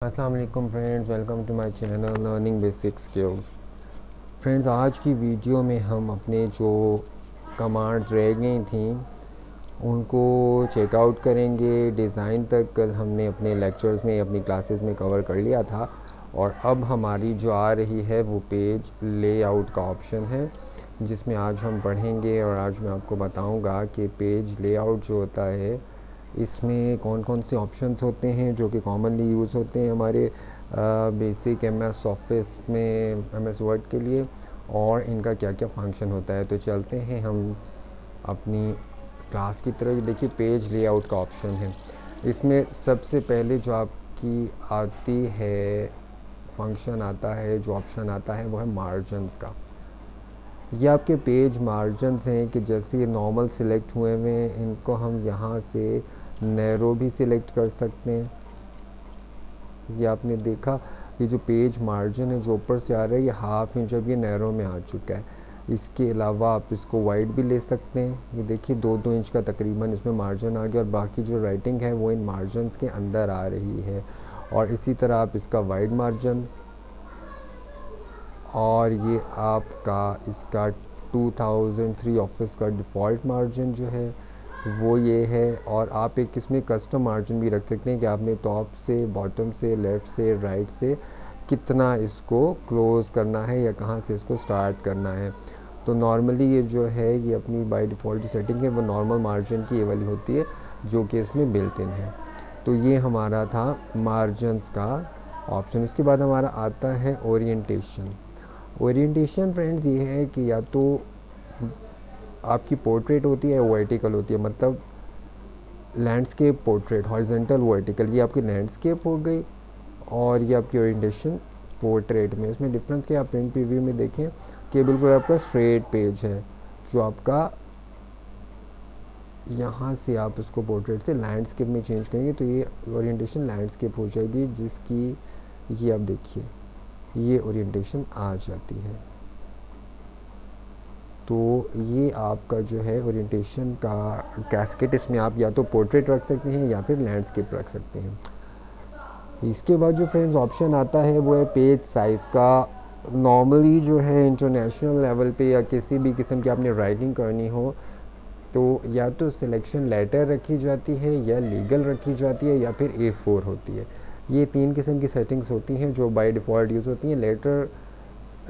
अस्सलाम वालेकुम friends, welcome to my channel learning basic skills. Friends, आज की वीडियो में हम अपने जो कमांड्स रह गई थी उनको चेकआउट करेंगे। डिज़ाइन तक कल हमने अपने लेक्चर्स में अपनी क्लासेस में कवर कर लिया था और अब हमारी जो आ रही है वो पेज लेआउट का ऑप्शन है, जिसमें आज हम पढ़ेंगे और आज मैं आपको बताऊंगा कि पेज लेआउट जो होता है इसमें कौन कौन से ऑप्शंस होते हैं जो कि कॉमनली यूज़ होते हैं हमारे बेसिक एमएस ऑफिस में, एमएस वर्ड के लिए, और इनका क्या क्या फंक्शन होता है। तो चलते हैं हम अपनी क्लास की तरह। देखिए, पेज लेआउट का ऑप्शन है। इसमें सबसे पहले जो आपकी आती है फंक्शन आता है, जो ऑप्शन आता है वो है मार्जिन्स का। ये आपके पेज मार्जिन्स हैं कि जैसे ये नॉर्मल सिलेक्ट हुए हुए हैं, इनको हम यहाँ से नैरो भी सिलेक्ट कर सकते हैं। ये आपने देखा, ये जो पेज मार्जिन है जो ऊपर से आ रहा है ये हाफ इंच अब ये नैरो में आ चुका है। इसके अलावा आप इसको वाइड भी ले सकते हैं। ये देखिए 2-2 इंच का तकरीबन इसमें मार्जिन आ गया और बाकी जो राइटिंग है वो इन मार्जिन्स के अंदर आ रही है। और इसी तरह आप इसका वाइड मार्जिन, और ये आपका इसका 2003 ऑफिस का डिफ़ॉल्ट मार्जिन जो है वो ये है। और आप एक इसमें कस्टम मार्जिन भी रख सकते हैं कि आपने टॉप से, बॉटम से, लेफ़्ट से, राइट से कितना इसको क्लोज़ करना है या कहाँ से इसको स्टार्ट करना है। तो नॉर्मली ये जो है ये अपनी बाय डिफ़ॉल्ट जो सेटिंग है वो नॉर्मल मार्जिन की ये वाली होती है जो कि इसमें बिल्ट इन है। तो ये हमारा था मार्जिन्स का ऑप्शन। उसके बाद हमारा आता है ओरिएंटेशन। ओरिएंटेशन फ्रेंड्स ये है कि या तो आपकी पोर्ट्रेट होती है, वर्टिकल होती है, मतलब लैंडस्केप पोर्ट्रेट, हॉरिजॉन्टल वर्टिकल, ये आपकी लैंडस्केप हो गई और ये आपकी ओरिएंटेशन पोर्ट्रेट में। इसमें डिफरेंस क्या आप प्रिंट प्रीव्यू में देखें कि बिल्कुल आपका स्ट्रेट पेज है जो आपका यहाँ से आप इसको पोर्ट्रेट से लैंडस्केप में चेंज करेंगे तो ये ओरिएंटेशन लैंडस्केप हो जाएगी, जिसकी ये आप देखिए ये ओरिएंटेशन आ जाती है। तो ये आपका जो है ओरिएंटेशन का कैस्केट, इसमें आप या तो पोर्ट्रेट रख सकते हैं या फिर लैंडस्केप रख सकते हैं। इसके बाद जो फ्रेंड्स ऑप्शन आता है वो है पेज साइज़ का। नॉर्मली जो है इंटरनेशनल लेवल पे या किसी भी किस्म की आपने राइटिंग करनी हो तो या तो सिलेक्शन लेटर रखी जाती है या लीगल रखी जाती है या फिर A4 होती है। ये 3 किस्म की सेटिंग्स होती हैं जो बाय डिफ़ॉल्ट यूज़ होती हैं। लेटर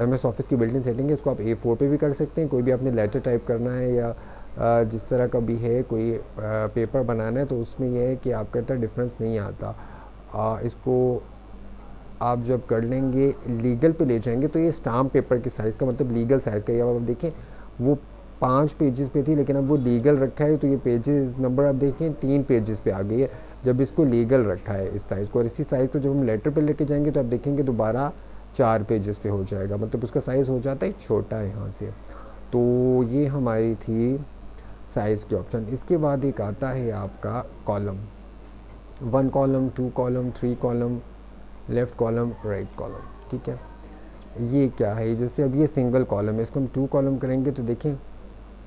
एमएस ऑफिस की बिल्ट इन सेटिंग है, इसको आप A4 पे भी कर सकते हैं। कोई भी आपने लेटर टाइप करना है या जिस तरह का भी है कोई पेपर बनाना है तो उसमें यह है कि आपका इतना डिफरेंस नहीं आता। इसको आप जब कर लेंगे लीगल पे ले जाएंगे तो ये स्टाम्प पेपर के साइज़ का, मतलब लीगल साइज़ का, या आप देखें वो 5 पेजेस पे थी लेकिन अब वो लीगल रखा है तो ये पेजेस नंबर आप देखें 3 पेजेस पे आ गई है जब इसको लीगल रखा है इस साइज़ को। और इसी साइज़ को जब हम लेटर पे लेके जाएंगे तो आप देखेंगे दोबारा 4 पेजेस पे हो जाएगा, मतलब उसका साइज़ हो जाता है छोटा है यहाँ से। तो ये हमारी थी साइज़ के ऑप्शन। इसके बाद एक आता है आपका column, 1 column, 2 column, 3 column, left column, right column. ठीक है, ये क्या है, जैसे अब ये सिंगल कॉलम है, इसको हम 2 कॉलम करेंगे तो देखें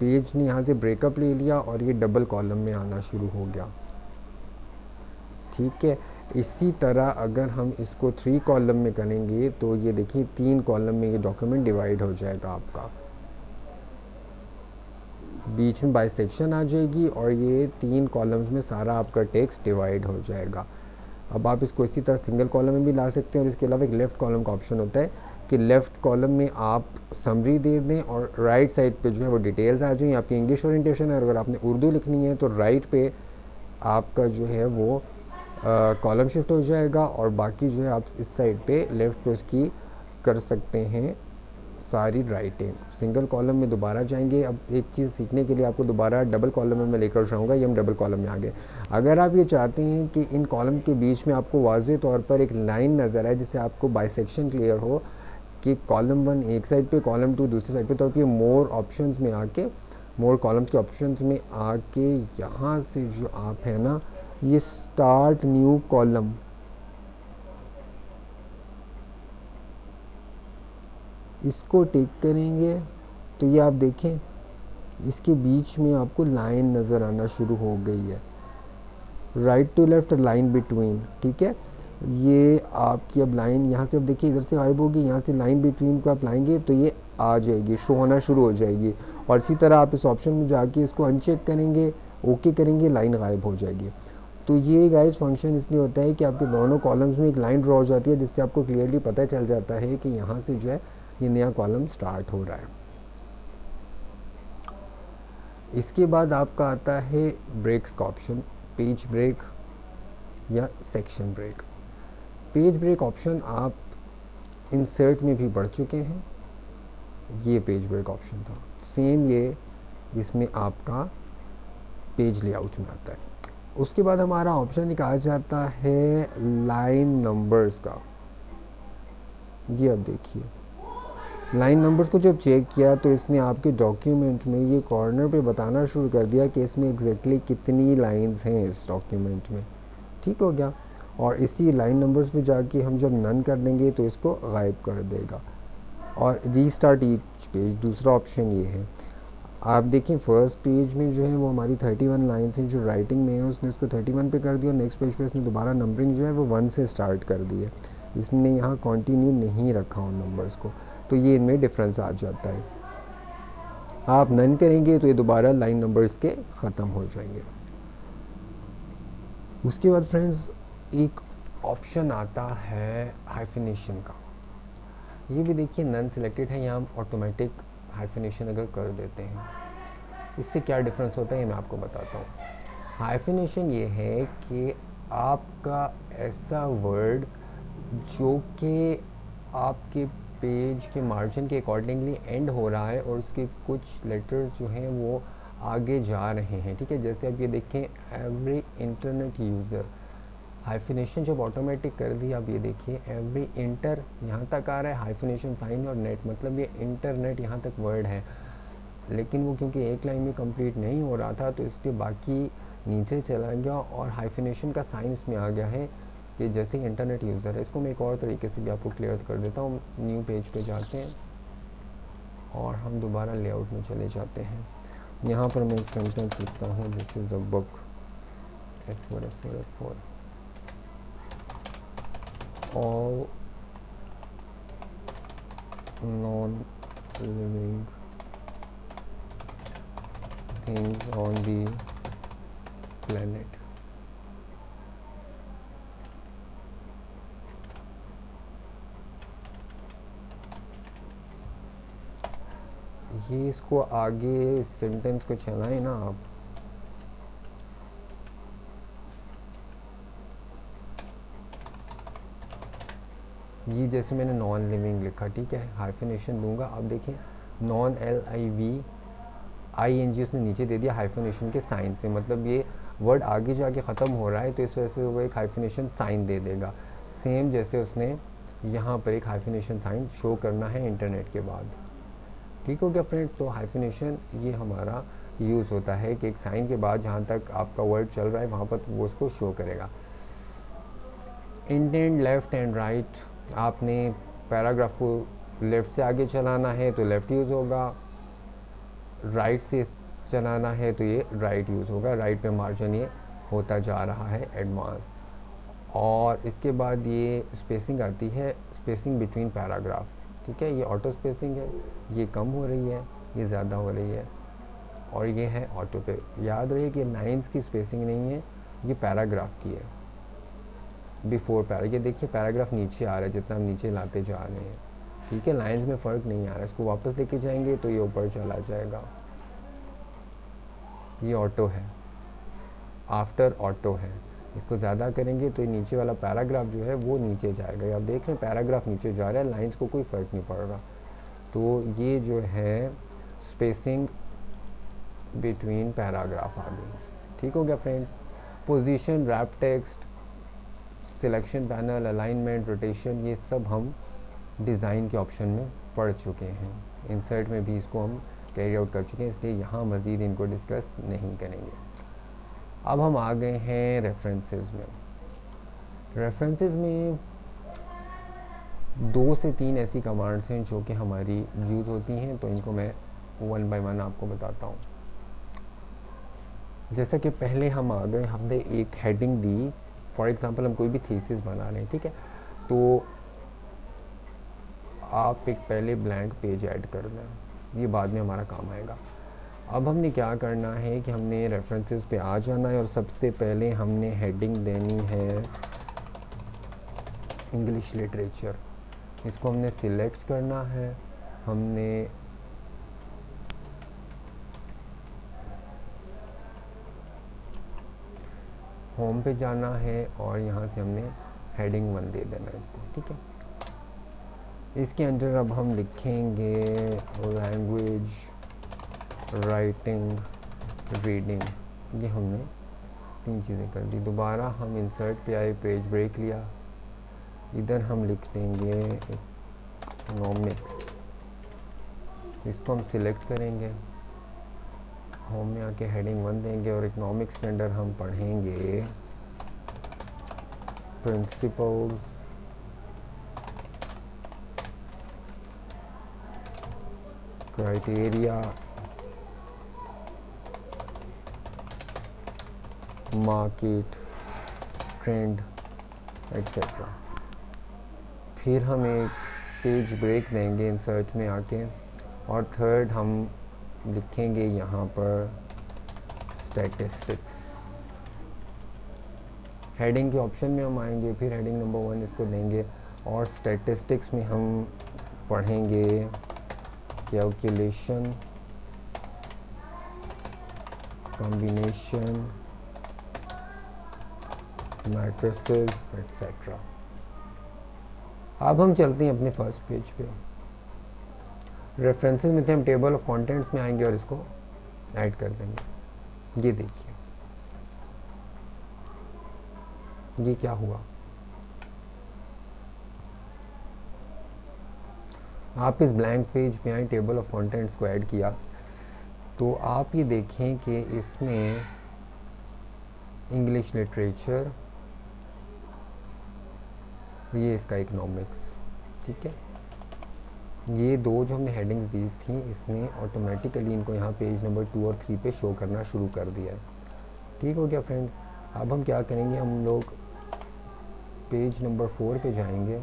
पेज ने यहाँ से ब्रेकअप ले लिया और ये डबल कॉलम में आना शुरू हो गया। ठीक है, इसी तरह अगर हम इसको 3 कॉलम में करेंगे तो ये देखिए 3 कॉलम में ये डॉक्यूमेंट डिवाइड हो जाएगा आपका, बीच में बाइसेक्शन आ जाएगी और ये 3 कॉलम्स में सारा आपका टेक्स्ट डिवाइड हो जाएगा। अब आप इसको इसी तरह सिंगल कॉलम में भी ला सकते हैं और इसके अलावा एक लेफ़्ट कॉलम का ऑप्शन होता है कि लेफ़्ट कॉलम में आप समरी दे दें और राइट साइड पे जो है वो डिटेल्स आ जाएं। आपकी इंग्लिश ओरिएंटेशन है और अगर आपने उर्दू लिखनी है तो राइट पे आपका जो है वो कॉलम शिफ्ट हो जाएगा और बाकी जो है आप इस साइड पे लेफ़्ट पे उसकी कर सकते हैं सारी राइटिंग। सिंगल कॉलम में दोबारा जाएंगे। अब एक चीज़ सीखने के लिए आपको दोबारा डबल कॉलम में मैं लेकर जाऊँगा, ये हम डबल कॉलम में आ गए। अगर आप ये चाहते हैं कि इन कॉलम के बीच में आपको वाज़ेह तौर पर एक लाइन नज़र आए जिससे आपको बाइसेक्शन क्लियर हो कि कॉलम 1 एक साइड पे, कॉलम 2 दूसरी साइड पे, तो आप ये मोर ऑप्शंस में आके, मोर कॉलम्स के ऑप्शंस में आके यहाँ से जो आप है ना ये स्टार्ट न्यू कॉलम, इसको टिक करेंगे तो ये आप देखें इसके बीच में आपको लाइन नज़र आना शुरू हो गई है, right to left line between. ठीक है, ये आपकी अब लाइन यहाँ से, अब देखिए इधर से गायब होगी, यहाँ से लाइन बिटवीन को आप लाएंगे तो ये आ जाएगी, शो होना शुरू हो जाएगी। और इसी तरह आप इस ऑप्शन में जाके इसको अनचेक करेंगे, ओके करेंगे, लाइन गायब हो जाएगी। तो ये गाइस फंक्शन इसलिए होता है कि आपके दोनों कॉलम्स में एक लाइन ड्रॉ हो जाती है, जिससे आपको क्लियरली पता चल जाता है कि यहाँ से जो है ये नया कॉलम स्टार्ट हो रहा है। इसके बाद आपका आता है ब्रेक्स का ऑप्शन, पेज ब्रेक या section break. Page break option आप इंसर्ट में भी पढ़ चुके हैं, ये पेज ब्रेक ऑप्शन था। सेम ये इसमें आपका पेज लेआउट में आता है। उसके बाद हमारा ऑप्शन एक आ जाता है लाइन नंबर्स का। ये अब देखिए, लाइन नंबर्स को जब चेक किया तो इसने आपके डॉक्यूमेंट में ये कॉर्नर पे बताना शुरू कर दिया कि इसमें एग्जैक्टली कितनी लाइंस हैं इस डॉक्यूमेंट में। ठीक हो गया। और इसी लाइन नंबर्स पे जाके हम जब नन कर देंगे तो इसको गायब कर देगा। और रीस्टार्ट ईच पेज, दूसरा ऑप्शन ये है। आप देखें फर्स्ट पेज में जो है वो हमारी 31 लाइन्स हैं जो राइटिंग में है, उसने उसको 31 पे कर दिया, और नेक्स्ट पेज पे उसने दोबारा नंबरिंग जो है वो 1 से स्टार्ट कर दी है। इसने यहाँ कंटिन्यू नहीं रखा उन नंबर्स को, तो ये इनमें डिफरेंस आ जाता है। आप नन करेंगे तो ये दोबारा लाइन नंबर्स के ख़त्म हो जाएंगे। उसके बाद फ्रेंड्स एक ऑप्शन आता है हाइफिनेशन का। ये भी देखिए नन सिलेक्टेड है, यहाँ हम ऑटोमेटिक हाइफिनेशन अगर कर देते हैं, इससे क्या डिफरेंस होता है ये मैं आपको बताता हूँ। हाइफिनेशन ये है कि आपका ऐसा वर्ड जो कि आपके पेज के मार्जिन के अकॉर्डिंगली एंड हो रहा है और उसके कुछ लेटर्स जो हैं वो आगे जा रहे हैं। ठीक है, जैसे आप ये देखें एवरी इंटरनेट यूज़र, हाइफिनेशन जब ऑटोमेटिक कर दी, आप ये देखिए एवरी इंटर यहाँ तक आ रहा है, हाइफिनेशन साइन और नेट, मतलब ये इंटरनेट यहाँ तक वर्ड है। लेकिन वो क्योंकि एक लाइन में कंप्लीट नहीं हो रहा था तो इसलिए बाकी नीचे चला गया और हाइफिनेशन का साइन इसमें आ गया है कि जैसे इंटरनेट यूज़र है। इसको मैं एक और तरीके से भी आपको क्लियर कर देता हूँ। न्यू पेज पे जाते हैं और हम दोबारा लेआउट में चले जाते हैं। यहाँ पर मैं एक सेंटेंस लिखता हूँ, this is a book, F4 F4 F4, all non-living things on the planet ये इसको आगे इस सेंटेंस को चलाएं ना आप, ये जैसे मैंने नॉन लिविंग लिखा, ठीक है, हाइफिनेशन दूंगा, आप देखें नॉन LIVING उसने नीचे दे दिया हाइफिनेशन के साइन से, मतलब ये वर्ड आगे जाके ख़त्म हो रहा है तो इस वजह से वो एक हाइफिनेशन साइन दे देगा। सेम जैसे उसने यहाँ पर एक हाइफिनेशन साइन शो करना है इंटरनेट के बाद। ठीक हो गया फ्रेंड। तो हाइफिनेशन ये हमारा यूज़ होता है कि एक साइन के बाद जहाँ तक आपका वर्ड चल रहा है वहाँ पर वो उसको शो करेगा। इंडेंट लेफ़्ट एंड राइट, आपने पैराग्राफ को लेफ़्ट से आगे चलाना है तो लेफ़्ट यूज़ होगा, राइट से चलाना है तो ये राइट यूज़ होगा। राइट पे मार्जिन ये होता जा रहा है एडवांस। और इसके बाद ये स्पेसिंग आती है, स्पेसिंग बिटवीन पैराग्राफ। ठीक है, ये ऑटो स्पेसिंग है, ये कम हो रही है, ये ज़्यादा हो रही है, और ये है ऑटो पे। याद रहे कि लाइंस की स्पेसिंग नहीं है, ये पैराग्राफ की है, बिफोर पैरा। ये देखिए पैराग्राफ नीचे आ रहा है जितना हम नीचे लाते जा रहे हैं। ठीक है, लाइंस में फ़र्क नहीं आ रहा है। इसको वापस लेके जाएंगे तो ये ऊपर चला जाएगा। ये ऑटो है, आफ्टर ऑटो है। इसको ज़्यादा करेंगे तो ये नीचे वाला पैराग्राफ जो है वो नीचे जाएगा। आप देख रहे हैं पैराग्राफ नीचे जा रहा है, लाइंस को कोई फ़र्क नहीं पड़ रहा। तो ये जो है स्पेसिंग बिटवीन पैराग्राफ आ गई। ठीक हो गया friends. Position, wrap text, selection panel, alignment, rotation, ये सब हम डिज़ाइन के ऑप्शन में पढ़ चुके हैं। इंसर्ट में भी इसको हम कैरी आउट कर चुके हैं, इसलिए यहाँ मज़ीद इनको डिस्कस नहीं करेंगे। अब हम आ गए हैं रेफरेंसेस में। रेफरेंसेस में 2 से 3 ऐसी कमांड्स हैं जो कि हमारी यूज़ होती हैं, तो इनको मैं 1 बाय 1 आपको बताता हूँ। जैसा कि पहले हम आ गए, हमने एक हेडिंग दी फॉर एग्ज़ाम्पल हम कोई भी थीसिस बना रहे हैं, ठीक है, तो आप एक पहले ब्लैंक पेज ऐड कर दें, ये बाद में हमारा काम आएगा। अब हमने क्या करना है कि हमने रेफरेंसेस पे आ जाना है और सबसे पहले हमने हेडिंग देनी है इंग्लिश लिटरेचर। इसको हमने सिलेक्ट करना है, हमने होम पे जाना है और यहाँ से हमने हेडिंग 1 दे देना है इसको, ठीक है। इसके अंदर अब हम लिखेंगे लैंग्वेज, राइटिंग, रीडिंग, ये हमने 3 चीज़ें कर दी। दोबारा हम इंसर्ट पे आए, पेज ब्रेक लिया, इधर हम लिख देंगे इकोनॉमिक्स, इसको हम सिलेक्ट करेंगे, होम में आके हेडिंग 1 देंगे और इकोनॉमिक्स के अंदर हम पढ़ेंगे principles, criteria, market, trend, etcetera. फिर हम एक पेज ब्रेक देंगे इंसर्ट में आके और थर्ड हम लिखेंगे यहाँ पर स्टैटिस्टिक्स। हेडिंग के ऑप्शन में हम आएंगे, फिर हेडिंग नंबर 1 इसको देंगे और स्टैटिस्टिक्स में हम पढ़ेंगे कैलकुलेशन, कॉम्बिनेशन, मैट्रिसेस, एक्सेट्रा। अब हम चलते हैं अपने फर्स्ट पेज पे। रेफरेंसेस में थे, हम टेबल ऑफ कंटेंट्स में आएंगे और इसको ऐड कर देंगे। ये देखिए ये क्या हुआ, आप इस ब्लैंक पेज पे आए, टेबल ऑफ कंटेंट्स को ऐड किया, तो आप ये देखें कि इसने इंग्लिश लिटरेचर, ये इसका इकोनॉमिक्स, ठीक है, ये दो जो हमने हेडिंग्स दी थी इसने ऑटोमेटिकली इनको यहाँ पेज नंबर 2 और 3 पे शो करना शुरू कर दिया है। ठीक हो गया फ्रेंड्स। अब हम क्या करेंगे, हम लोग पेज नंबर 4 पे जाएंगे,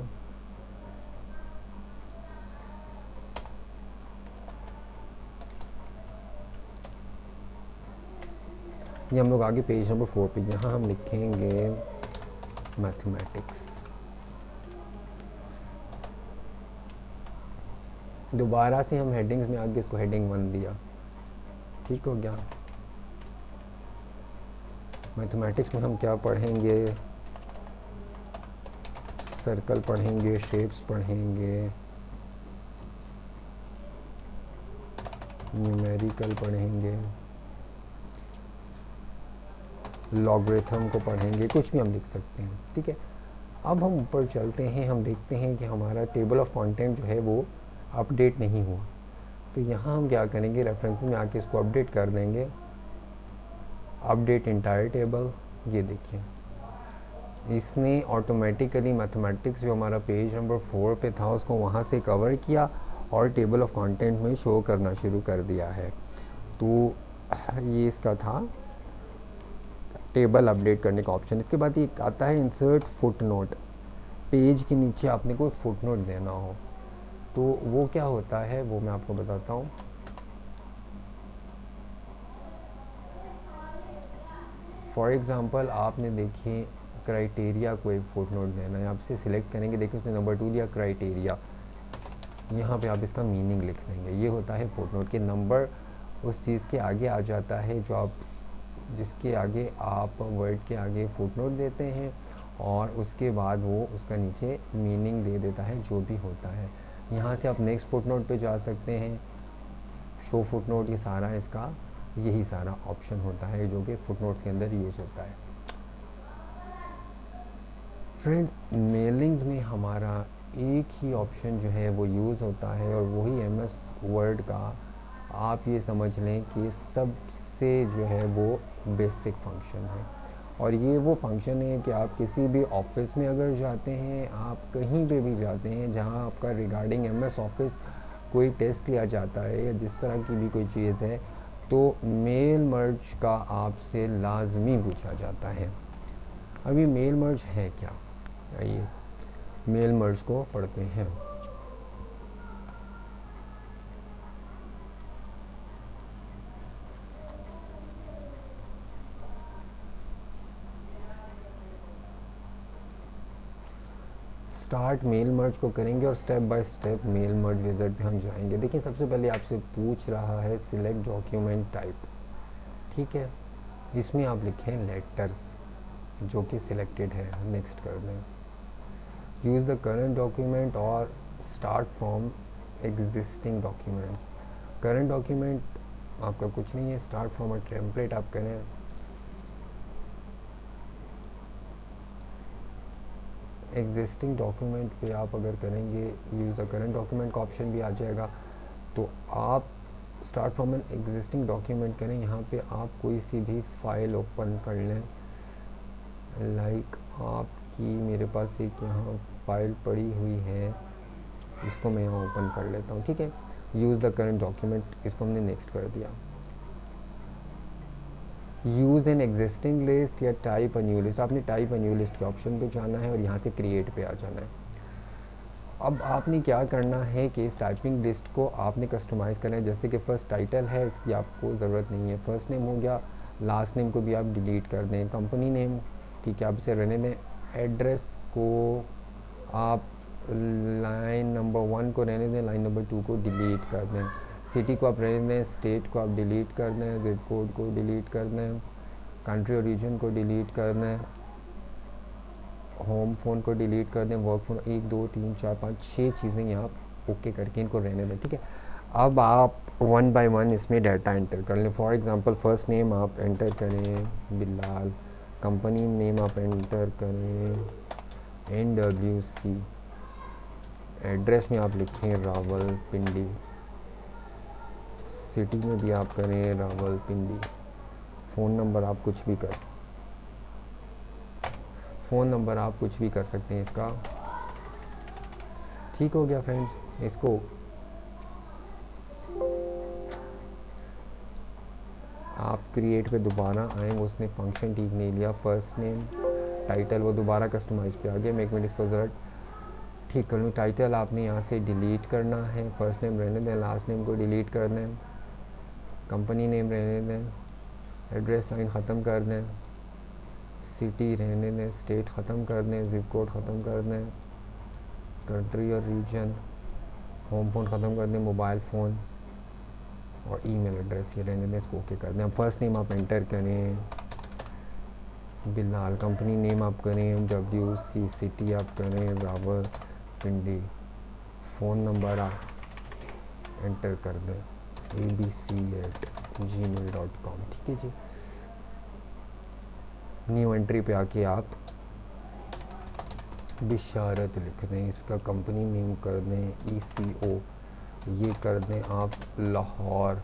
ये हम लोग आगे पेज नंबर 4 पे, यहाँ हम लिखेंगे मैथमेटिक्स। दोबारा से हम हेडिंग्स में आगे इसको हेडिंग 1 दिया, ठीक हो गया। मैथमेटिक्स में हम क्या पढ़ेंगे, सर्कल पढ़ेंगे, शेप्स पढ़ेंगे, न्यूमेरिकल पढ़ेंगे, लॉगरिथम को पढ़ेंगे, कुछ भी हम लिख सकते हैं, ठीक है। अब हम ऊपर चलते हैं, हम देखते हैं कि हमारा टेबल ऑफ कंटेंट जो है वो अपडेट नहीं हुआ। तो यहाँ हम क्या करेंगे, रेफरेंस में आके इसको अपडेट कर देंगे, अपडेट इंटायर टेबल। ये देखिए इसने ऑटोमेटिकली मैथमेटिक्स जो हमारा पेज नंबर 4 पे था उसको वहाँ से कवर किया और टेबल ऑफ कंटेंट में शो करना शुरू कर दिया है। तो ये इसका था टेबल अपडेट करने का ऑप्शन। इसके बाद ये आता है इंसर्ट फुटनोट। पेज के नीचे आपने कोई फुटनोट देना हो तो वो क्या होता है वो मैं आपको बताता हूँ। फॉर एग्ज़ाम्पल आपने देखिए क्राइटेरिया को एक फुटनोट देना है, आप इसे सिलेक्ट करेंगे, देखिए उसने नंबर 2 लिया क्राइटेरिया, यहाँ पे आप इसका मीनिंग लिख देंगे। ये होता है फुटनोट के नंबर उस चीज़ के आगे आ जाता है जो आप जिसके आगे आप वर्ड के आगे फुटनोट देते हैं और उसके बाद वो उसका नीचे मीनिंग दे देता है जो भी होता है। यहाँ से आप नेक्स्ट फुटनोट पे जा सकते हैं, शो फुटनोट, ये सारा इसका यही सारा ऑप्शन होता है जो कि फुटनोट्स के अंदर यूज़ होता है। फ्रेंड्स मेलिंग में हमारा एक ही ऑप्शन जो है वो यूज़ होता है और वही MS वर्ड का आप ये समझ लें कि सबसे जो है वो बेसिक फंक्शन है। और ये वो फंक्शन है कि आप किसी भी ऑफिस में अगर जाते हैं, आप कहीं पे भी जाते हैं जहां आपका रिगार्डिंग MS ऑफिस कोई टेस्ट लिया जाता है या जिस तरह की भी कोई चीज़ है तो मेल मर्ज का आपसे लाजमी पूछा जाता है। अभी मेल मर्ज है क्या, आइए मेल मर्ज को पढ़ते हैं। स्टार्ट मेल मर्ज को करेंगे और step by step mail merge wizard पे हम जाएंगे। देखिए सबसे पहले आपसे पूछ रहा है सिलेक्ट डॉक्यूमेंट टाइप, ठीक है, इसमें आप लिखें लेटर्स जो कि सिलेक्टेड है, नेक्स्ट कर दें। यूज़ द करंट डॉक्यूमेंट और start from existing document. Current document आपका कुछ नहीं है, स्टार्ट फ्रॉम अ टेम्पलेट आप करें। एग्जिस्टिंग डॉक्यूमेंट पे आप अगर करेंगे यूज़ द करंट डॉक्यूमेंट का ऑप्शन भी आ जाएगा, तो आप start from an existing document करें। यहाँ पे आप कोई सी भी फाइल ओपन कर लें, लाइक आपकी मेरे पास एक यहाँ फाइल पड़ी हुई है, इसको मैं यहाँ ओपन कर लेता हूँ, ठीक है। यूज़ द करंट डॉक्यूमेंट, इसको हमने नेक्स्ट कर दिया। यूज़ एन एग्जिस्टिंग लिस्ट या टाइप अ न्यू लिस्ट, आपने टाइप अ न्यू लिस्ट के ऑप्शन पे जाना है और यहाँ से क्रिएट पे आ जाना है। अब आपने क्या करना है कि इस टाइपिंग लिस्ट को आपने कस्टमाइज़ करना है। जैसे कि फ़र्स्ट टाइटल है, इसकी आपको ज़रूरत नहीं है। फर्स्ट नेम हो गया, लास्ट नेम को भी आप डिलीट कर दें। कंपनी नेम, ठीक है, आप इसे रहने दें। एड्रेस को आप लाइन नंबर 1 को रहने दें, लाइन नंबर 2 को डिलीट कर दें। सिटी को आप रहने दें, स्टेट को आप डिलीट कर दें, ज़िप कोड को डिलीट कर दें, कंट्री और रीजन को डिलीट कर दें, होम फ़ोन को डिलीट कर दें, वर्क फ़ोन, 1 2 3 4 5 6 चीज़ें यहाँ आप ओके करके इनको रहने दें, ठीक है। अब आप वन बाय वन इसमें डाटा एंटर कर लें। फॉर एग्जांपल फर्स्ट नेम आप एंटर करें बिलाल, कंपनी नेम आप एंटर करें NWC, एड्रेस में आप लिखें रावलपिंडी, सिटी में भी आप करें रावलपिंडी, फ़ोन नंबर आप कुछ भी कर फ़ोन नंबर आप कुछ भी कर सकते हैं इसका, ठीक हो गया फ्रेंड्स। इसको आप क्रिएट पे दोबारा आएंगे, उसने फंक्शन ठीक नहीं लिया। फर्स्ट नेम टाइटल वो दोबारा कस्टमाइज पे आ गया, मैं एक मिनट इसको ज़रा ठीक कर लूँ। टाइटल आपने यहाँ से डिलीट करना है, फर्स्ट नेम रहने दें, लास्ट नेम को डिलीट कर दें, कंपनी नेम रहने दें, एड्रेस लाइन ख़त्म कर दें, सिटी रहने दें, स्टेट ख़त्म कर दें, ज़िप कोड ख़त्म कर दें, कंट्री और रीजन, होम फ़ोन ख़त्म कर दें, मोबाइल फ़ोन और ईमेल एड्रेस ये रहने दें, इसको ओके कर दें। अब फर्स्ट नेम आप एंटर करें बिलाल, कंपनी नेम आप करें WC, सिटी आप करें रावलपिंडी, फ़ोन नंबर आप एंटर कर दें abc@gmail.com, ठीक है जी। न्यू एंट्री पे आके आप बिशारत लिख दें, इसका कंपनी नेम कर दें ECO, ये कर दें आप लाहौर,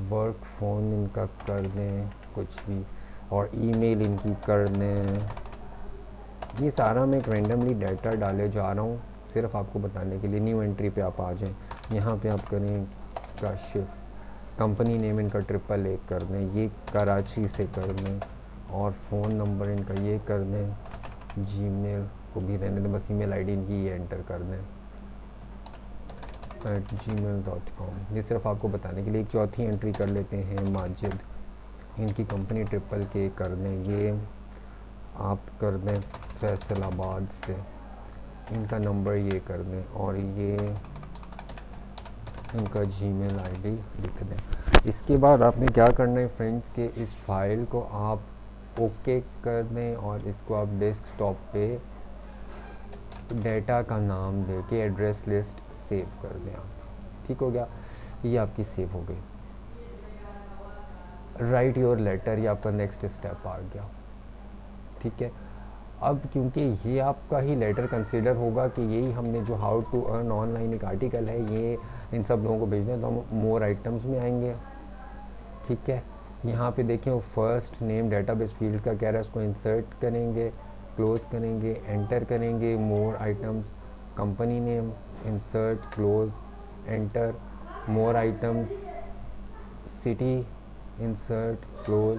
वर्क फ़ोन इनका कर दें कुछ भी, और ईमेल इनकी कर दें। ये सारा मैं एक रैंडमली डाटा डाले जा रहा हूँ सिर्फ आपको बताने के लिए। न्यू एंट्री पे आप आ जाएं, यहाँ पे आप करें काशिफ, कंपनी नेम इनका 888 कर दें, ये कराची से कर दें, और फ़ोन नंबर इनका ये कर दें, जीमेल को भी रहने दें, बस ईमेल आईडी इनकी ये एंटर कर दें @gmail.com। ये सिर्फ आपको बताने के लिए। एक चौथी एंट्री कर लेते हैं माजिद, इनकी कंपनी KKK कर दें, ये आप कर दें फैसलाबाद से, इनका नंबर ये कर दें, और ये इनका जीमेल आईडी लिख दें। इसके बाद आपने क्या करना है फ्रेंड्स कि इस फाइल को आप ओके कर दें और इसको आप डेस्कटॉप पे डेटा का नाम दे के एड्रेस लिस्ट सेव कर दें आप, ठीक हो गया। ये आपकी सेव हो गई। राइट योर लेटर, ये आपका नेक्स्ट स्टेप आ गया, ठीक है। अब क्योंकि ये आपका ही लेटर कंसिडर होगा कि यही हमने जो हाउ टू अर्न ऑनलाइन एक आर्टिकल है ये इन सब लोगों को भेजना है, तो हम मोर आइटम्स में आएंगे, ठीक है। यहाँ पे देखें वो फर्स्ट नेम डेटाबेस फील्ड का कह रहा है, उसको इंसर्ट करेंगे, क्लोज करेंगे, एंटर करेंगे, मोर items, company name, insert, close, enter, more items, city, insert, close,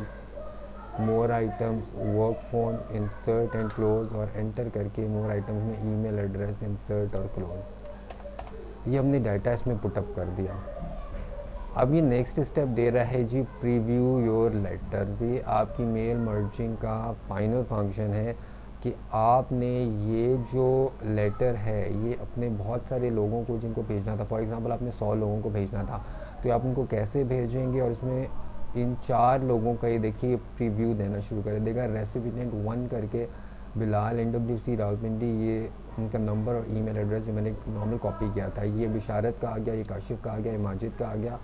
more items, work phone, insert and close, और एंटर करके मोर आइटम्स में ईमेल एड्रेस इंसर्ट और क्लोज़। ये हमने डाटा इसमें पुटअप कर दिया। अब ये नेक्स्ट स्टेप दे रहा है जी प्रीव्यू योर लेटर्स। ये आपकी मेल मर्जिंग का फाइनल फंक्शन है कि आपने ये जो लेटर है ये अपने बहुत सारे लोगों को जिनको भेजना था, फॉर एग्जांपल आपने 100 लोगों को भेजना था, तो ये आप उनको कैसे भेजेंगे, और इसमें इन 4 लोगों का ये देखिए प्रीव्यू देना शुरू कर देगा। रेसिपिएंट 1 करके बिलाल NWC रावलपिंडी, ये उनका नंबर और ईमेल एड्रेस जो मैंने नॉर्मल कॉपी किया था, ये बिशारत का आ गया, ये काशिफ का आ गया, ये माजिद का आ गया,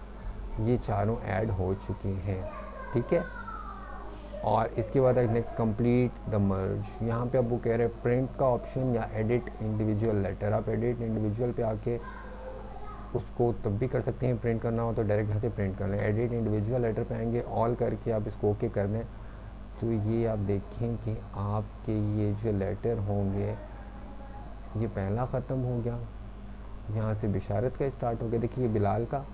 ये चारों ऐड हो चुके हैं, ठीक है। और इसके बाद आपने कंप्लीट द मर्ज। यहाँ पे अब वो कह रहे हैं प्रिंट का ऑप्शन या एडिट इंडिविजुअल लेटर। आप एडिट इंडिविजुअल पे आके उसको तब भी कर सकते हैं, प्रिंट करना हो तो डायरेक्ट यहाँ से प्रिंट कर लें। एडिट इंडिविजुअल लेटर पे आएंगे, ऑल करके आप इसको ओके कर दें, तो ये आप देखें कि आपके ये जो लेटर होंगे ये पहला ख़त्म हो गया, यहाँ से बिशारत का स्टार्ट हो गया, देखिए ये बिलाल का,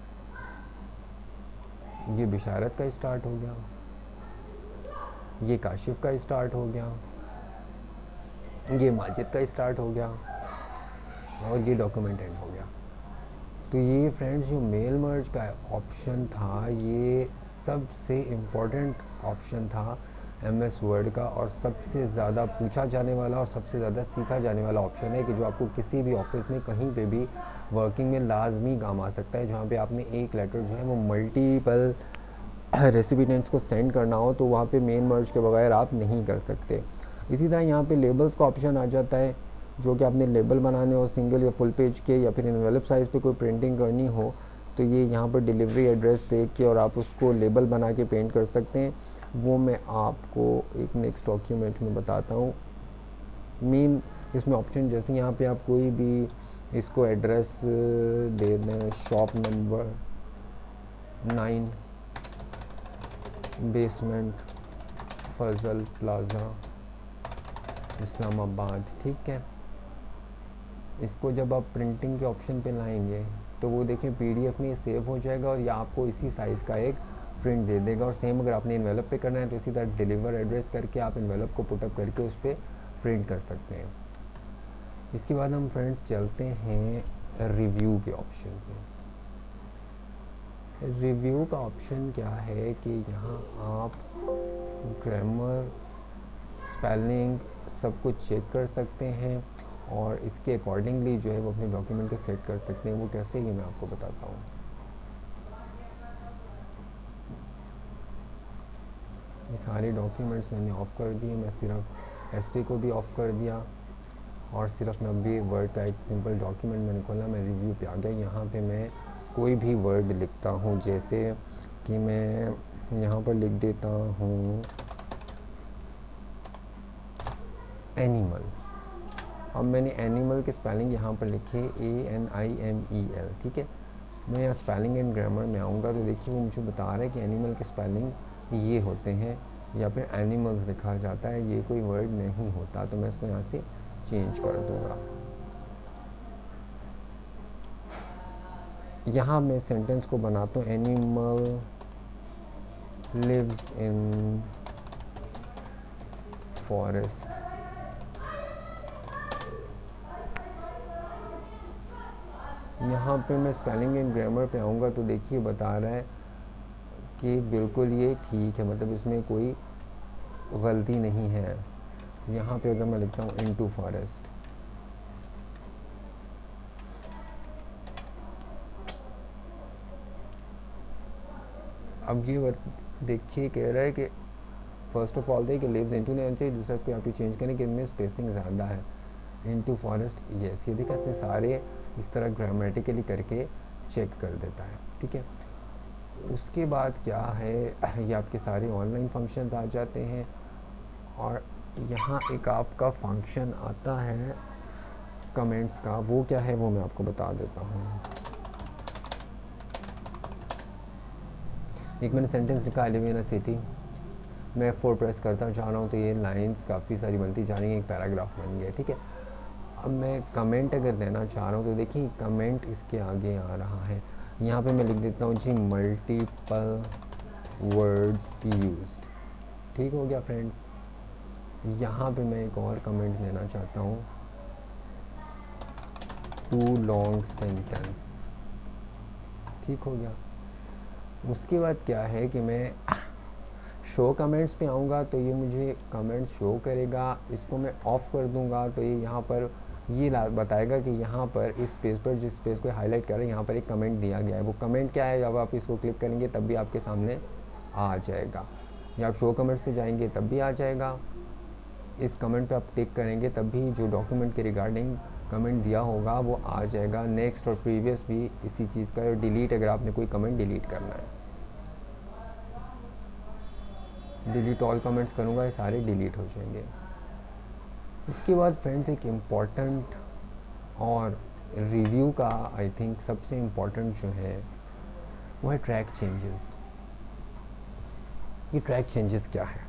ये बिशारत का स्टार्ट हो गया, ये काशिफ का स्टार्ट हो गया, ये माजिद का स्टार्ट हो गया, और ये डॉक्यूमेंट एंड हो गया। तो ये फ्रेंड्स जो मेल मर्ज का ऑप्शन था ये सबसे इम्पोर्टेंट ऑप्शन था MS वर्ड का, और सबसे ज़्यादा पूछा जाने वाला और सबसे ज़्यादा सीखा जाने वाला ऑप्शन है कि जो आपको किसी भी ऑफिस में कहीं पे भी वर्किंग में लाजमी काम आ सकता है, जहाँ पे आपने एक लेटर जो है वो मल्टीपल रेसिपिएंट्स को सेंड करना हो, तो वहाँ पे मेन मर्ज के बगैर आप नहीं कर सकते। इसी तरह यहाँ पे लेबल्स का ऑप्शन आ जाता है, जो कि आपने लेबल बनाने हो सिंगल या फुल पेज के, या फिर इनवेलप साइज़ पे कोई प्रिंटिंग करनी हो, तो ये यहाँ पर डिलीवरी एड्रेस देख के और आप उसको लेबल बना के पेंट कर सकते हैं। वो मैं आपको एक नेक्स्ट डॉक्यूमेंट में बताता हूँ। मेन इसमें ऑप्शन जैसे यहाँ पे आप कोई भी इसको एड्रेस दे दें, शॉप नंबर 9 बेसमेंट फजल प्लाज़ा इस्लामाबाद, ठीक है। इसको जब आप प्रिंटिंग के ऑप्शन पे लाएंगे तो वो देखें PDF में सेव हो जाएगा, और ये आपको इसी साइज़ का एक प्रिंट दे देगा। और सेम अगर आपने इन्वेलप पे करना है तो इसी तरह डिलीवर एड्रेस करके आप इन्वेलप को पुटअप करके उस पर प्रिंट कर सकते हैं। इसके बाद हम फ्रेंड्स चलते हैं रिव्यू के ऑप्शन पे। रिव्यू का ऑप्शन क्या है कि यहाँ आप ग्रामर, स्पेलिंग सब कुछ चेक कर सकते हैं, और इसके अकॉर्डिंगली जो है वो अपने डॉक्यूमेंट को सेट कर सकते हैं। वो कैसे, ये मैं आपको बताता हूँ। ये सारे डॉक्यूमेंट्स मैंने ऑफ़ कर दिए, मैं सिर्फ एससी को भी ऑफ़ कर दिया, और सिर्फ मैं अभी वर्ड का एक सिंपल डॉक्यूमेंट मैंने खोला, मैं रिव्यू पे आ गया। यहाँ पे मैं कोई भी वर्ड लिखता हूँ, जैसे कि मैं यहाँ पर लिख देता हूँ एनिमल। अब मैंने एनिमल के स्पेलिंग यहाँ पर लिखे ANIMEL, ठीक है। मैं यहाँ स्पेलिंग एंड ग्रामर में आऊँगा तो देखिए वो मुझे बता रहा है कि एनिमल के स्पेलिंग ये होते हैं, या फिर एनिमल्स लिखा जाता है, ये कोई वर्ड नहीं होता। तो मैं इसको यहाँ से चेंज कर दूँगा। यहाँ मैं सेंटेंस को बनाता हूँ, एनिमल लिव्स इन फॉरेस्ट। यहाँ पे मैं स्पेलिंग एंड ग्रामर पे आऊँगा तो देखिए बता रहा है कि बिल्कुल ये ठीक है, मतलब इसमें कोई गलती नहीं है। यहाँ पे अगर मैं लिखता हूँ इनटू फॉरेस्ट, अब ये देखिए कह रहा है कि फर्स्ट ऑफ ऑल कि लिव्स इनटू नहीं चाहिए, दूसरा इसको यहाँ पे चेंज करें कि इनमें स्पेसिंग ज़्यादा है। इनटू फॉरेस्ट, यस, ये देखा इसने सारे इस तरह ग्रामेटिकली करके चेक कर देता है, ठीक है। उसके बाद क्या है, ये आपके सारे ऑनलाइन फंक्शंस आ जाते हैं, और यहाँ एक आपका फंक्शन आता है कमेंट्स का। वो क्या है वो मैं आपको बता देता हूँ। एक मैंने सेंटेंस लिखा, I live in a city, मैं F4 प्रेस करता जा रहा हूँ तो ये लाइंस काफ़ी सारी बनती जा रही हैं, एक पैराग्राफ बन गया, ठीक है। अब मैं कमेंट अगर देना चाह रहा हूँ तो देखिए कमेंट इसके आगे आ रहा है। यहाँ पे मैं लिख देता हूँ जी मल्टीपल वर्ड्स यूज्ड, ठीक हो गया फ्रेंड्स। यहाँ पे मैं एक और कमेंट देना चाहता हूँ, टू लॉन्ग सेंटेंस। ठीक हो गया। उसके बाद क्या है कि मैं शो कमेंट्स पे आऊँगा तो ये मुझे कमेंट्स शो करेगा। इसको मैं ऑफ़ कर दूँगा तो ये यहाँ पर ये बताएगा कि यहाँ पर इस पेज पर, जिस पेज को हाईलाइट कर रहे हैं, यहाँ पर एक कमेंट दिया गया है। वो कमेंट क्या है, जब आप इसको क्लिक करेंगे तब भी आपके सामने आ जाएगा, या आप शो कमेंट्स पे जाएंगे तब भी आ जाएगा। इस कमेंट पे आप टिक करेंगे तब भी जो डॉक्यूमेंट के रिगार्डिंग कमेंट दिया होगा वो आ जाएगा। नेक्स्ट और प्रीवियस भी इसी चीज़ का। डिलीट, अगर आपने कोई कमेंट डिलीट करना है, डिलीट ऑल कमेंट्स करूँगा, ये सारे डिलीट हो जाएंगे। इसके बाद फ्रेंड्स एक इम्पॉर्टेंट और रिव्यू का आई थिंक सबसे इम्पॉर्टेंट जो है वो है ट्रैक चेंजेस। ये ट्रैक चेंजेस क्या है,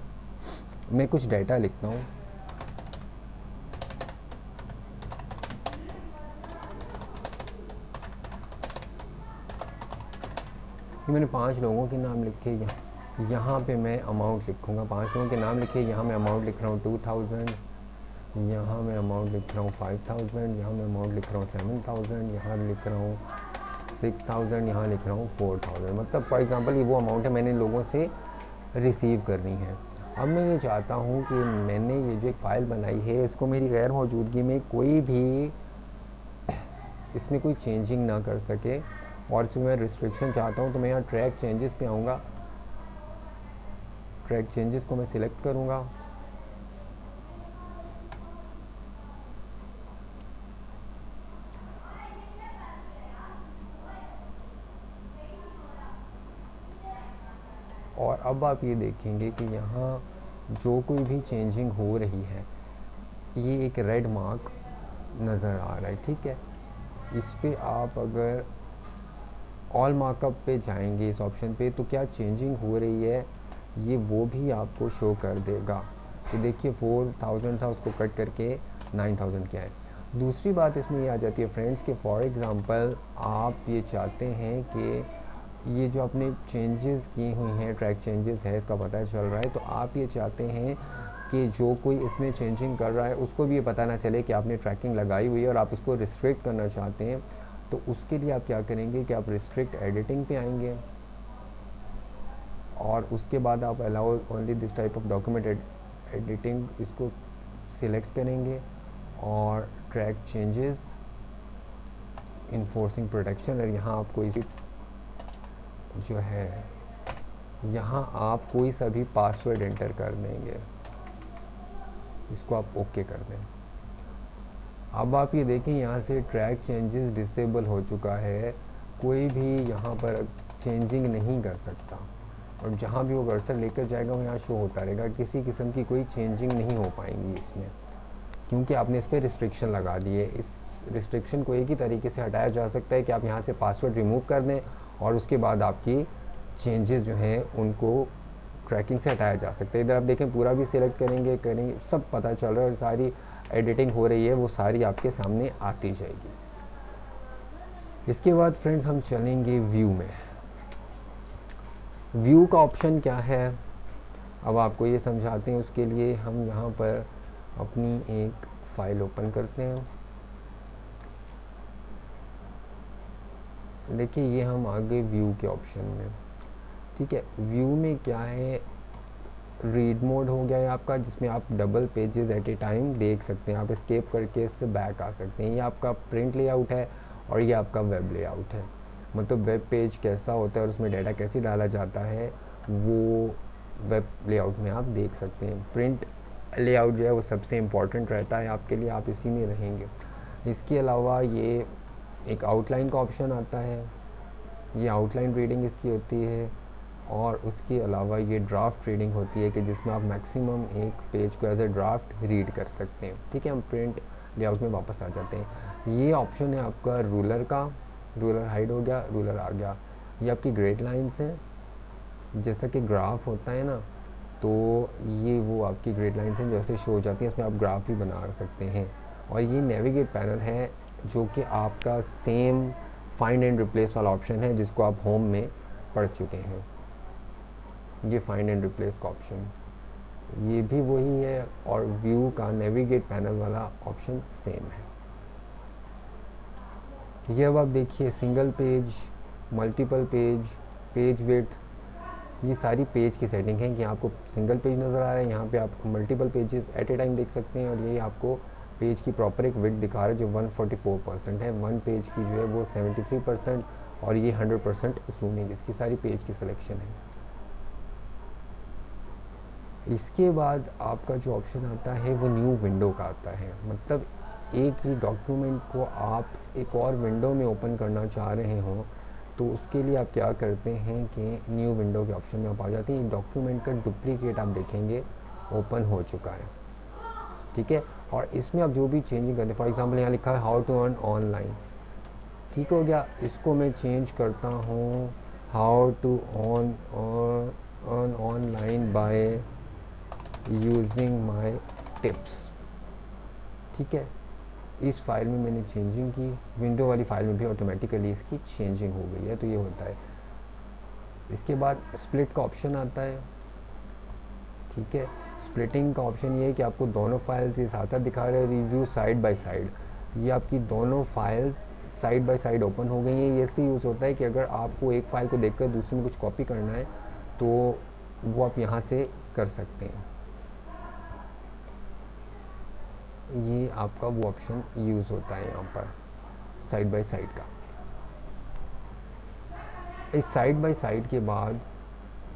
मैं कुछ डाटा लिखता हूँ। ये मैंने 5 लोगों के नाम लिखे, यहाँ पे मैं अमाउंट लिखूँगा। 5 लोगों के नाम लिखे, यहाँ मैं अमाउंट लिख रहा हूँ 2000, यहाँ मैं अमाउंट लिख रहा हूँ 5000, यहाँ मैं अमाउंट लिख रहा हूँ 7000, यहाँ लिख रहा हूँ 6000, यहाँ लिख रहा हूँ 4000। मतलब फॉर एग्जांपल ये वो अमाउंट है मैंने लोगों से रिसीव करनी है। अब मैं ये चाहता हूँ कि मैंने ये जो एक फ़ाइल बनाई है इसको मेरी गैर मौजूदगी में कोई भी इसमें कोई चेंजिंग ना कर सके, और इसमें मैं रिस्ट्रिक्शन चाहता हूँ। तो मैं यहाँ ट्रैक चेंजेस पे आऊँगा, ट्रैक चेंजेस को मैं सिलेक्ट करूँगा। और अब आप ये देखेंगे कि यहाँ जो कोई भी चेंजिंग हो रही है ये एक रेड मार्क नज़र आ रहा है। ठीक है, इस पे आप अगर ऑल मार्कअप पे जाएंगे इस ऑप्शन पे, तो क्या चेंजिंग हो रही है ये वो भी आपको शो कर देगा। तो देखिए 4000 था, उसको कट करके 9000 किया है। दूसरी बात इसमें ये आ जाती है फ्रेंड्स कि फॉर एग्ज़ाम्पल आप ये चाहते हैं कि ये जो आपने चेंजेस की हुई हैं, ट्रैक चेंजेस है इसका पता चल रहा है, तो आप ये चाहते हैं कि जो कोई इसमें चेंजिंग कर रहा है उसको भी ये पता ना चले कि आपने ट्रैकिंग लगाई हुई है, और आप उसको रिस्ट्रिक्ट करना चाहते हैं। तो उसके लिए आप क्या करेंगे कि आप रिस्ट्रिक्ट एडिटिंग पे आएंगे, और उसके बाद आप allow only this type of document editing इसको सिलेक्ट करेंगे, और ट्रैक चेंजेस, इन्फोर्सिंग प्रोटेक्शन, और यहाँ आपको इसी जो है यहाँ आप कोई सा भी पासवर्ड एंटर कर देंगे, इसको आप ओके कर दें। अब आप ये देखें यहाँ से ट्रैक चेंजेस डिसेबल हो चुका है, कोई भी यहाँ पर चेंजिंग नहीं कर सकता, और जहाँ भी वो कर्सर लेकर जाएगा वो यहाँ शो होता रहेगा। किसी किस्म की कोई चेंजिंग नहीं हो पाएंगी इसमें, क्योंकि आपने इस पर रिस्ट्रिक्शन लगा दिए। इस रिस्ट्रिक्शन को एक ही तरीके से हटाया जा सकता है कि आप यहाँ से पासवर्ड रिमूव कर दें, और उसके बाद आपकी चेंजेस जो हैं उनको ट्रैकिंग से हटाया जा सकता है। इधर आप देखें पूरा भी सिलेक्ट करेंगे, सब पता चल रहा है, और सारी एडिटिंग हो रही है वो सारी आपके सामने आती जाएगी। इसके बाद फ्रेंड्स हम चलेंगे व्यू में। व्यू का ऑप्शन क्या है अब आपको ये समझाते हैं। उसके लिए हम यहाँ पर अपनी एक फ़ाइल ओपन करते हैं। देखिए ये हम आगे व्यू के ऑप्शन में। ठीक है, व्यू में क्या है, रीड मोड हो गया है आपका, जिसमें आप double pages at a time देख सकते हैं। आप एस्केप करके इससे बैक आ सकते हैं। ये आपका प्रिंट लेआउट है, और ये आपका वेब लेआउट है। मतलब वेब पेज कैसा होता है और उसमें डाटा कैसे डाला जाता है वो वेब लेआउट में आप देख सकते हैं। प्रिंट लेआउट जो है वो सबसे इम्पॉर्टेंट रहता है आपके लिए, आप इसी में रहेंगे। इसके अलावा ये एक आउटलाइन का ऑप्शन आता है, ये आउटलाइन रीडिंग इसकी होती है, और उसके अलावा ये ड्राफ्ट रीडिंग होती है कि जिसमें आप मैक्सिमम एक पेज को एज ए ड्राफ्ट रीड कर सकते हैं। ठीक है, हम प्रिंट लेआउट में वापस आ जाते हैं। ये ऑप्शन है आपका रूलर का, रूलर हाइड हो गया, रूलर आ गया। ये आपकी ग्रेड लाइन्स हैं, जैसा कि ग्राफ होता है ना, तो ये वो आपकी ग्रेड लाइन्स हैं जैसे शो हो जाती हैं, इसमें आप ग्राफ भी बना सकते हैं। और ये नेविगेट पैनल है जो कि आपका सेम फाइंड एंड रिप्लेस वाला ऑप्शन है जिसको आप होम में पढ़ चुके हैं। ये फाइंड एंड रिप्लेस का ऑप्शन। ये भी वही है, और व्यू का नेविगेट पैनल वाला ऑप्शन सेम है। ये अब आप देखिए single page, multiple page, page width, ये सारी पेज की सेटिंग है कि आपको सिंगल पेज नज़र आ रहा है, यहाँ पे आप multiple pages at a time देख सकते हैं, और यही आपको पेज की प्रॉपर एक विड्थ दिखा रहा है जो 144% है। वन पेज की जो है वो 73%, और ये 100% जूमिंग, इसकी सारी पेज की सिलेक्शन है। इसके बाद आपका जो ऑप्शन आता है वो न्यू विंडो का आता है, मतलब एक ही डॉक्यूमेंट को आप एक और विंडो में ओपन करना चाह रहे हो, तो उसके लिए आप क्या करते हैं कि न्यू विंडो के ऑप्शन में आप आ जाते हैं। डॉक्यूमेंट का डुप्लीकेट आप देखेंगे ओपन हो चुका है, ठीक है। और इसमें आप जो भी चेंजिंग करते हैं, फॉर एग्जांपल यहाँ लिखा है हाउ टू अर्न ऑनलाइन, ठीक हो गया, इसको मैं चेंज करता हूँ how to earn online by using my tips, ठीक है। इस फाइल में मैंने चेंजिंग की, विंडो वाली फाइल में भी ऑटोमेटिकली इसकी चेंजिंग हो गई है, तो ये होता है। इसके बाद स्प्लिट का ऑप्शन आता है, ठीक है। स्प्लिटिंग का ऑप्शन ये है कि आपको दोनों फाइल्स ये साथ साथ दिखा रहे हैं, रिव्यू साइड बाय साइड, ये आपकी दोनों files side by side open हो गई हैं। ये इसलिए यूज़ होता है कि अगर आपको एक फ़ाइल को देखकर दूसरे में कुछ कॉपी करना है तो वो आप यहाँ से कर सकते हैं। ये आपका वो ऑप्शन यूज़ होता है यहाँ पर साइड बाय साइड का। इस साइड बाय साइड के बाद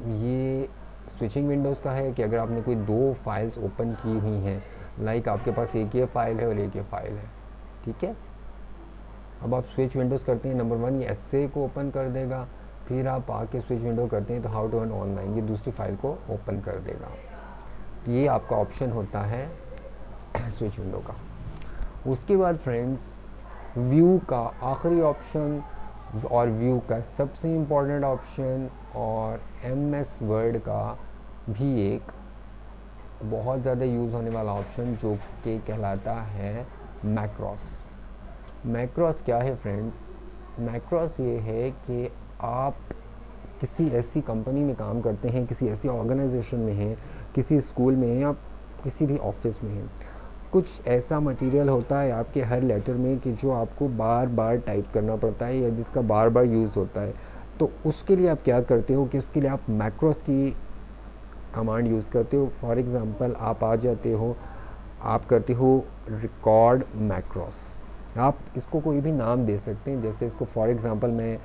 ये स्विचिंग विंडोज़ का है कि अगर आपने कोई दो फाइल्स ओपन की हुई हैं, लाइक आपके पास एक ये फाइल है और एक ये फाइल है, ठीक है। अब आप स्विच विंडोज़ करते हैं, नंबर 1 ये एसए को ओपन कर देगा, फिर आप आके स्विच विंडो करते हैं तो हाउ टू अर्न ऑनलाइन ये दूसरी फाइल को ओपन कर देगा। ये आपका ऑप्शन होता है स्विच विंडो का। उसके बाद फ्रेंड्स व्यू का आखिरी ऑप्शन और व्यू का सबसे इम्पोर्टेंट ऑप्शन और एमएस वर्ड का भी एक बहुत ज़्यादा यूज़ होने वाला ऑप्शन जो कि कहलाता है मैक्रोस। मैक्रोस क्या है फ्रेंड्स? मैक्रोस ये है कि आप किसी ऐसी कंपनी में काम करते हैं, किसी ऐसी ऑर्गेनाइजेशन में हैं, किसी स्कूल में हैं या किसी भी ऑफिस में हैं, कुछ ऐसा मटेरियल होता है आपके हर लेटर में कि जो आपको बार बार टाइप करना पड़ता है या जिसका बार बार यूज़ होता है। तो उसके लिए आप क्या करते हो कि उसके लिए आप मैक्रोस की कमांड यूज़ करते हो। फॉर एग्ज़ाम्पल आप आ जाते हो, आप करते हो रिकॉर्ड मैक्रोस। आप इसको कोई भी नाम दे सकते हैं, जैसे इसको फॉर एग्ज़ाम्पल मैं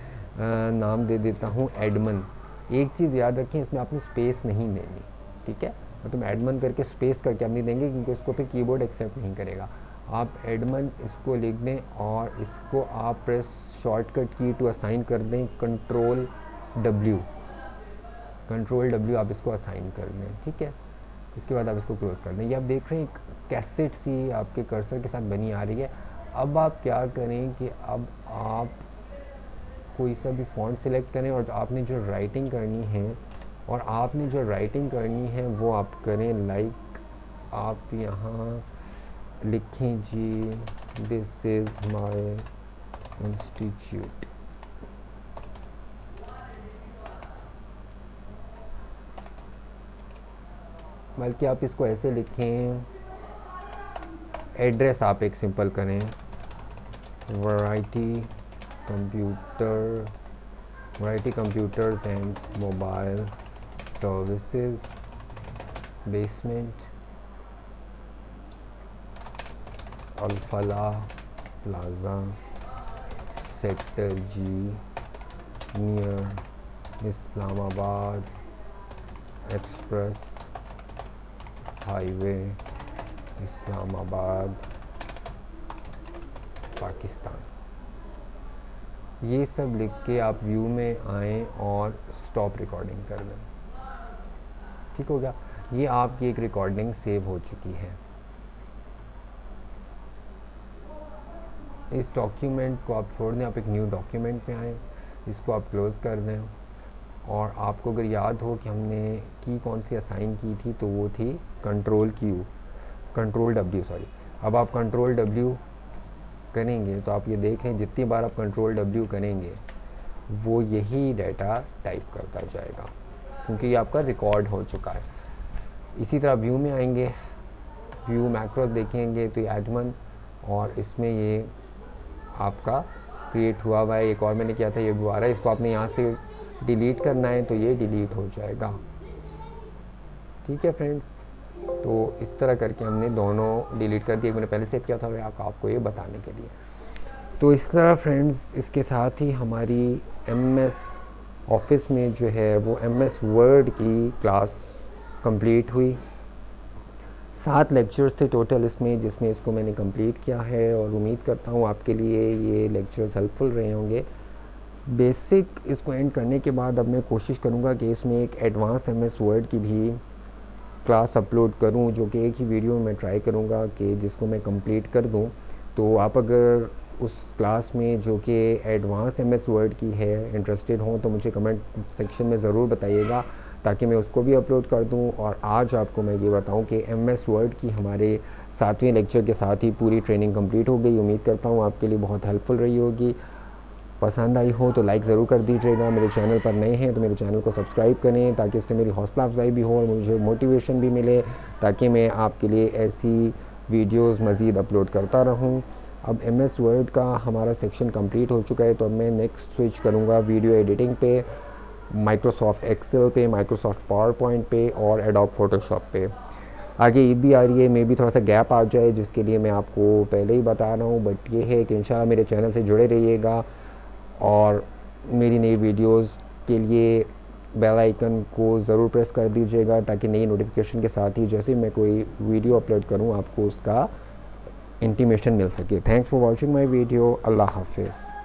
नाम दे देता हूँ एडमन। एक चीज़ याद रखें, इसमें आपने स्पेस नहीं देनी, ठीक है। मतलब एडमन करके स्पेस करके आप नहीं देंगे क्योंकि इसको फिर कीबोर्ड एक्सेप्ट नहीं करेगा। आप एडमन इसको लिख दें और इसको आप प्रेस शॉर्टकट की टू असाइन कर दें कंट्रोल डब्ल्यू आप इसको असाइन कर दें, ठीक है। इसके बाद आप इसको क्लोज कर दें। ये आप देख रहे हैं कैसेट सी आपके कर्सर के साथ बनी आ रही है। अब आप क्या करें कि अब आप कोई सा भी फॉन्ट सिलेक्ट करें और आपने जो राइटिंग करनी है वो आप करें। लाइक आप यहाँ लिखें जी दिस इज़ माय इंस्टीट्यूट, बल्कि आप इसको ऐसे लिखें, एड्रेस आप एक सिंपल करें, variety computers and mobile services basement Al Falah plaza sector G near Islamabad express highway Islamabad Pakistan. ये सब लिख के आप व्यू में आएँ और स्टॉप रिकॉर्डिंग कर दें, ठीक हो गया। ये आपकी एक रिकॉर्डिंग सेव हो चुकी है। इस डॉक्यूमेंट को आप छोड़ दें, आप एक न्यू डॉक्यूमेंट पे आएँ, इसको आप क्लोज़ कर दें। और आपको अगर याद हो कि हमने की कौन सी असाइन की थी, तो वो थी कंट्रोल डब्ल्यू सॉरी। अब आप कंट्रोल डब्ल्यू करेंगे तो आप ये देखें जितनी बार आप कंट्रोल डब्ल्यू करेंगे वो यही डाटा टाइप करता जाएगा क्योंकि ये आपका रिकॉर्ड हो चुका है। इसी तरह व्यू में आएंगे, व्यू मैक्रोस देखेंगे तो ये एडमन, और इसमें ये आपका क्रिएट हुआ है। एक और मैंने किया था, ये व्यू आ रहा है, इसको आपने यहाँ से डिलीट करना है तो ये डिलीट हो जाएगा। ठीक है फ्रेंड्स, तो इस तरह करके हमने दोनों डिलीट कर दिए। मैंने पहले सेव किया था आपको ये बताने के लिए। तो इस तरह फ्रेंड्स, इसके साथ ही हमारी MS ऑफिस में जो है वो MS वर्ड की क्लास कंप्लीट हुई। 7 लेक्चर्स थे टोटल इसमें, जिसमें इसको मैंने कंप्लीट किया है, और उम्मीद करता हूँ आपके लिए ये लेक्चर्स हेल्पफुल रहे होंगे। बेसिक इसको एंड करने के बाद अब मैं कोशिश करूँगा कि इसमें एक एडवांस MS वर्ड की भी क्लास अपलोड करूं, जो कि एक ही वीडियो में ट्राई करूंगा कि जिसको मैं कंप्लीट कर दूं। तो आप अगर उस क्लास में जो कि एडवांस MS वर्ड की है इंटरेस्टेड हों तो मुझे कमेंट सेक्शन में ज़रूर बताइएगा, ताकि मैं उसको भी अपलोड कर दूं। और आज आपको मैं ये बताऊं कि MS वर्ड की हमारे 7वें लेक्चर के साथ ही पूरी ट्रेनिंग कंप्लीट हो गई। उम्मीद करता हूँ आपके लिए बहुत हेल्पफुल रही होगी। पसंद आई हो तो लाइक ज़रूर कर दीजिएगा। मेरे चैनल पर नए हैं तो मेरे चैनल को सब्सक्राइब करें, ताकि उससे मेरी हौसला अफजाई भी हो और मुझे मोटिवेशन भी मिले, ताकि मैं आपके लिए ऐसी वीडियोस मज़ीद अपलोड करता रहूं। अब MS वर्ड का हमारा सेक्शन कंप्लीट हो चुका है, तो अब मैं नेक्स्ट स्विच करूंगा वीडियो एडिटिंग पे, माइक्रोसॉफ्ट एक्सेल पे, माइक्रोसॉफ्ट पावर पॉइंट पे और एडोब फोटोशॉप पे। आगे ईद भी आ रही है, मे भी थोड़ा सा गैप आ जाए, जिसके लिए मैं आपको पहले ही बता रहा हूँ। बट ये है कि इंशाल्लाह मेरे चैनल से जुड़े रहिएगा, और मेरी नई वीडियोस के लिए बेल आइकन को ज़रूर प्रेस कर दीजिएगा, ताकि नई नोटिफिकेशन के साथ ही जैसे मैं कोई वीडियो अपलोड करूं आपको उसका इंटीमेशन मिल सके। Thanks for watching my video. अल्लाह हाफिज़।